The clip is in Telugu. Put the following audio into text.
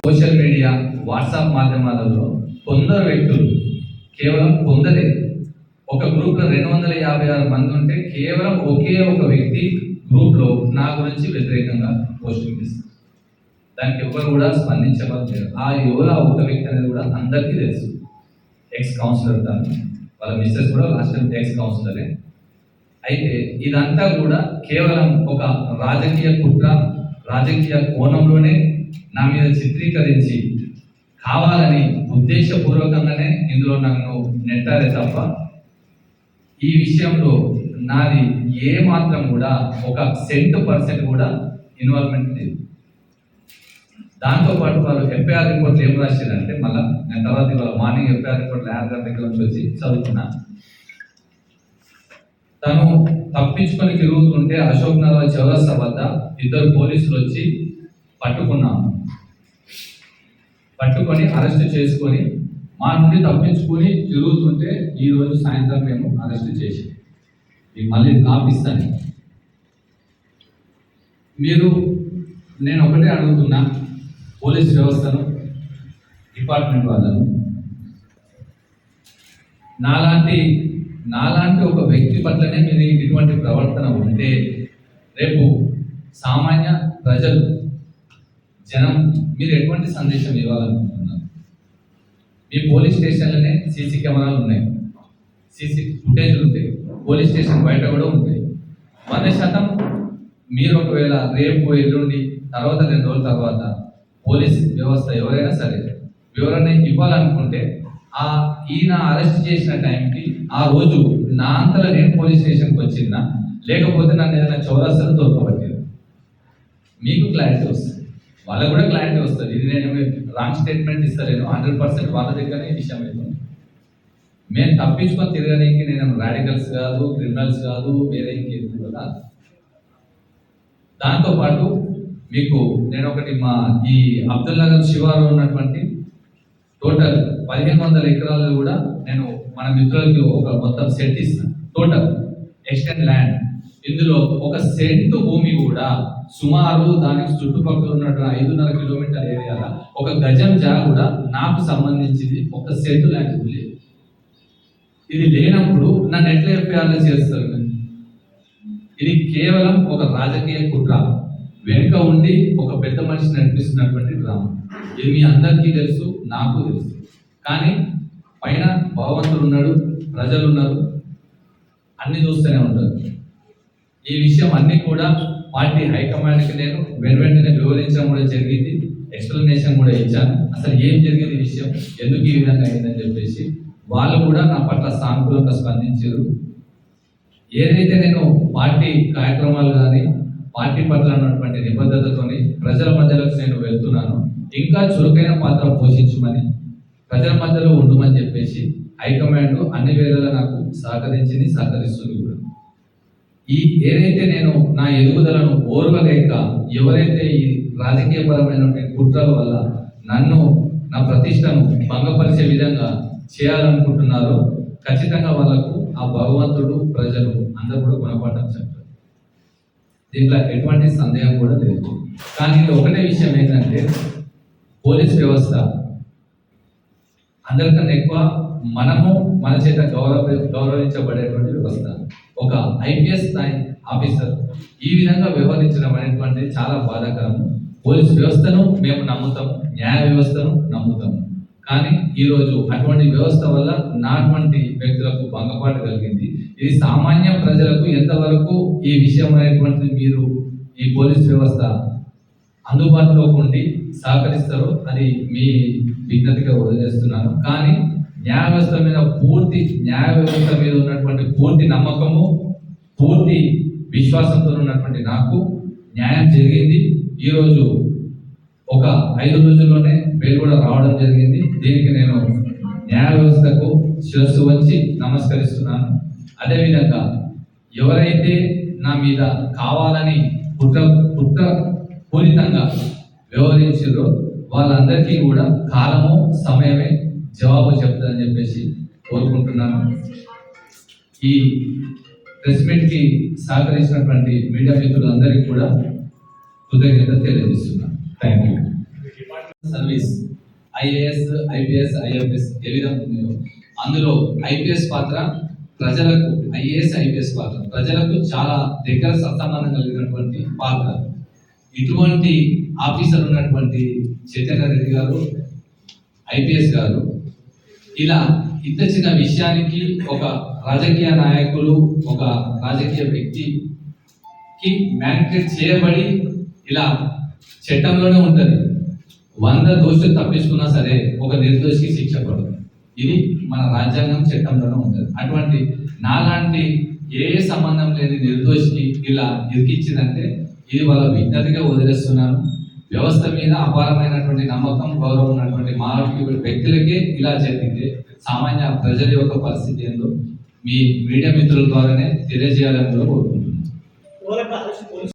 సోషల్ మీడియా వాట్సాప్ మాధ్యమాలలో కొందరు వ్యక్తులు కేవలం కొందరే ఒక గ్రూప్ లో 256 మంది ఉంటే కేవలం ఒకే ఒక వ్యక్తి గ్రూప్ లో నా గురించి వ్యతిరేకంగా పోస్టింగ్ చేస్తారు. దానికి ఎవరు కూడా స్పందించవచ్చు. ఆ ఎవరు ఆ ఒక వ్యక్తి అనేది కూడా అందరికీ తెలుసు. ఎక్స్ కౌన్సిలర్ దాన్ని వాళ్ళ మిస్సెస్ కూడా లాస్ట్ ఎక్స్ కౌన్సిలరే. అయితే ఇదంతా కూడా కేవలం ఒక రాజకీయ కుట్ర, రాజకీయ కోణంలోనే నా మీద చిత్రీకరించి కావాలని ఉద్దేశపూర్వకంగానే ఇందులో నన్ను నెట్టారే తప్ప ఈ విషయంలో నాది ఏ మాత్రం కూడా ఒక % కూడా ఇన్వాల్వ్మెంట్ లేదు. దాంతోపాటు వాళ్ళు ఎఫ్ఐఆర్ రిపోర్ట్లు ఏం రాశారంటే, మళ్ళీ నేను తర్వాత ఇవాళ మార్నింగ్ ఎఫ్ఐఆర్ రిపోర్ట్ ల్యాబ్ దగ్గర నుంచి వచ్చి చదువుకున్నా. తను తప్పించుకొని తిరుగుతుంటే అశోక్ నగర్ చౌరస్తా వద్ద 2 పోలీసులు వచ్చి పట్టుకొని అరెస్ట్ చేసుకొని మా నుండి తప్పించుకొని తిరుగుతుంటే ఈరోజు సాయంత్రం మేము అరెస్ట్ చేసి మళ్ళీ కాపిస్తాను. నేను ఒకటే అడుగుతున్నా పోలీస్ వ్యవస్థను, డిపార్ట్మెంట్ వాళ్ళను, నాలాంటి ఒక వ్యక్తి పట్లనే మీరు ఇటువంటి ప్రవర్తన ఉంటే రేపు సామాన్య ప్రజలు జనం మీరు ఎటువంటి సందేశం ఇవ్వాలనుకుంటున్నారు? మీ పోలీస్ స్టేషన్లోనే సీసీ కెమెరాలు ఉన్నాయి, సీసీ ఫుటేజ్లు ఉంటాయి, పోలీస్ స్టేషన్ బయట కూడా ఉంటాయి. 100% మీరు ఒకవేళ రేపు ఎల్లుండి తర్వాత 2 రోజుల తర్వాత పోలీస్ వ్యవస్థ ఎవరైనా సరే వివరణ ఇవ్వాలనుకుంటే ఈయన అరెస్ట్ చేసిన టైంకి ఆ రోజు నా అంతలో నేను పోలీస్ స్టేషన్కి వచ్చిందా, లేకపోతే నన్ను ఏదైనా చౌరస్తాలో దొరకబట్టింది, మీకు క్లారిటీ వస్తుంది, వాళ్ళకు కూడా క్లారిటీ వస్తుంది. ఇది నేను రాంగ్ స్టేట్మెంట్ ఇస్తలేను, 100% వాళ్ళ దగ్గరనే విషయం అవుతుంది. మేము తప్పించుకొని తిరగడానికి నేను రాడికల్స్ కాదు, క్రిమినల్స్ కాదు, వేరే ఇంకేది కూడా కాదు. దాంతోపాటు మీకు నేను ఒకటి ఈ అబ్దుల్ నగర్ శివారులో ఉన్నటువంటి టోటల్ 1500 ఎకరాలు కూడా నేను మన మిత్రులకి ఒక మొత్తం సెట్ ఇస్తాను. టోటల్ ఎక్స్టెండ్ ల్యాండ్, ఇందులో 1 సెంట్ భూమి కూడా సుమారు దానికి చుట్టుపక్కల ఉన్నటువంటి 5.5 కిలోమీటర్ల ఏరియాలో 1 గజం జాగా కూడా నాకు సంబంధించింది 1 సెంట్ ల్యాండ్ లేదు. ఇది లేనప్పుడు నన్ను ఎట్లా ఎఫ్ఐఆర్లో చేస్తారు? ఇది కేవలం ఒక రాజకీయ కుట్ర, వెనుక ఉండి ఒక పెద్ద మనిషి నడిపిస్తున్నటువంటి డ్రామా. ఇది మీ అందరికీ తెలుసు, నాకు తెలుసు. కానీ పైన భగవంతుడు ఉన్నాడు, ప్రజలు ఉన్నారు, అన్ని చూస్తూనే ఉంటారు. ఈ విషయం అన్ని కూడా పార్టీ హైకమాండ్కి నేను వెంటనే వివరించడం కూడా జరిగింది, ఎక్స్ప్లెనేషన్ కూడా ఇచ్చాను. అసలు ఏం జరిగింది విషయం, ఎందుకు ఈ విధంగా అయిందని చెప్పేసి వాళ్ళు కూడా నా పట్ల సానుకూలంగా స్పందించారు. ఏదైతే నేను పార్టీ కార్యక్రమాలు కానీ పార్టీ పట్ల ఉన్నటువంటి నిబద్ధతతోని ప్రజల మధ్యలోకి నేను వెళ్తున్నాను, ఇంకా చురుకైన పాత్ర పోషించమని, ప్రజల మధ్యలో ఉండమని చెప్పేసి హైకమాండ్ అన్ని వేళలా నాకు సహకరిస్తుంది కూడా. ఏదైతే నేను నా ఎదుగుదలను ఓర్వలేక ఎవరైతే ఈ రాజకీయపరమైనటువంటి కుట్రల వల్ల నన్ను, నా ప్రతిష్టను భంగపరిచే విధంగా చేయాలనుకుంటున్నారో ఖచ్చితంగా వాళ్ళకు ఆ భగవంతుడు, ప్రజలు అందరూ కూడా గుణపాఠం చెప్తారు. దీంట్లో ఎటువంటి సందేహం కూడా లేదు. కానీ ఒకటే విషయం ఏంటంటే, పోలీస్ వ్యవస్థ అందరికన్నా ఎక్కువ మనము మన చేత గౌరవించబడేటువంటి వ్యవస్థ. ఒక IPS స్థాయి ఆఫీసర్ ఈ విధంగా వ్యవహరించడం అనేటువంటిది చాలా బాధాకరం. పోలీస్ వ్యవస్థను మేము నమ్ముతాము, న్యాయ వ్యవస్థను నమ్ముతాము. కానీ ఈరోజు అటువంటి వ్యవస్థ వల్ల నాటువంటి వ్యక్తులకు భంగపాటు కలిగింది. ఇది సామాన్య ప్రజలకు ఎంతవరకు ఈ విషయం అనేటువంటిది మీరు ఈ పోలీస్ వ్యవస్థ అందుబాటులోకి ఉండి సహకరిస్తారో అది మీ విజ్ఞతగా వదిలేస్తున్నాను. కానీ న్యాయ వ్యవస్థ మీద ఉన్నటువంటి పూర్తి నమ్మకము, పూర్తి విశ్వాసంతో ఉన్నటువంటి నాకు న్యాయం జరిగింది. ఈరోజు ఒక 5 రోజుల్లోనే బెయిల్ కూడా రావడం జరిగింది. దీనికి నేను న్యాయ వ్యవస్థకు శిరస్సు వచ్చి నమస్కరిస్తున్నాను. అదేవిధంగా ఎవరైతే నా మీద కావాలని కుట్రపూరితంగా వ్యవహరించారో వాళ్ళందరికీ కూడా కాలము, సమయమే జవాబు చెప్తారని చెప్పేసి కోరుకుంటున్నాను. ఈ ప్రెస్ మీట్ కి సహకరించినటువంటి మీడియా మిత్రులందరికీ కూడా కృతజ్ఞత తెలియజేస్తున్నాను. Thank you. Service IAS, IPS, IFS ఏ విధంగా ఉన్నాయో అందులో ఐపీఎస్ పాత్ర ప్రజలకు, ఐఏఎస్, ఐపీఎస్ పాత్ర ప్రజలకు చాలా దగ్గర సత్సంబంధం కలిగినటువంటి పాత్ర. ఇటువంటి ఆఫీసర్ ఉన్నటువంటి చైతన్య రెడ్డి గారు, ఐపీఎస్ గారు ఇలా ఇంత చిన్న విషయానికి ఒక రాజకీయ నాయకులు, ఒక రాజకీయ వ్యక్తికి మ్యానిపులేట్ చేయబడి ఇలా చట్టంలోనే ఉంటుంది. 100 దోషులు తప్పించుకున్నా సరే ఒక నిర్దోషికి శిక్ష పడదు. ఇది మన రాజ్యాంగం చట్టంలోనే ఉంటుంది. అటువంటి నాలాంటి ఏ సంబంధం లేని నిర్దోషికి ఇలా ఇరికిచ్చిందంటే ఇది వాళ్ళ విజ్ఞతగా వదిలేస్తున్నాను. వ్యవస్థ మీద అపారమైనటువంటి నమ్మకం, గౌరవం ఉన్నటువంటి మానవ వ్యక్తులకే ఇలా జరిగితే సామాన్య ప్రజల యొక్క పరిస్థితి ఏందో మీ మీడియా మిత్రుల ద్వారానే తెలియజేయాలని కూడా కోరుకుంటున్నాను.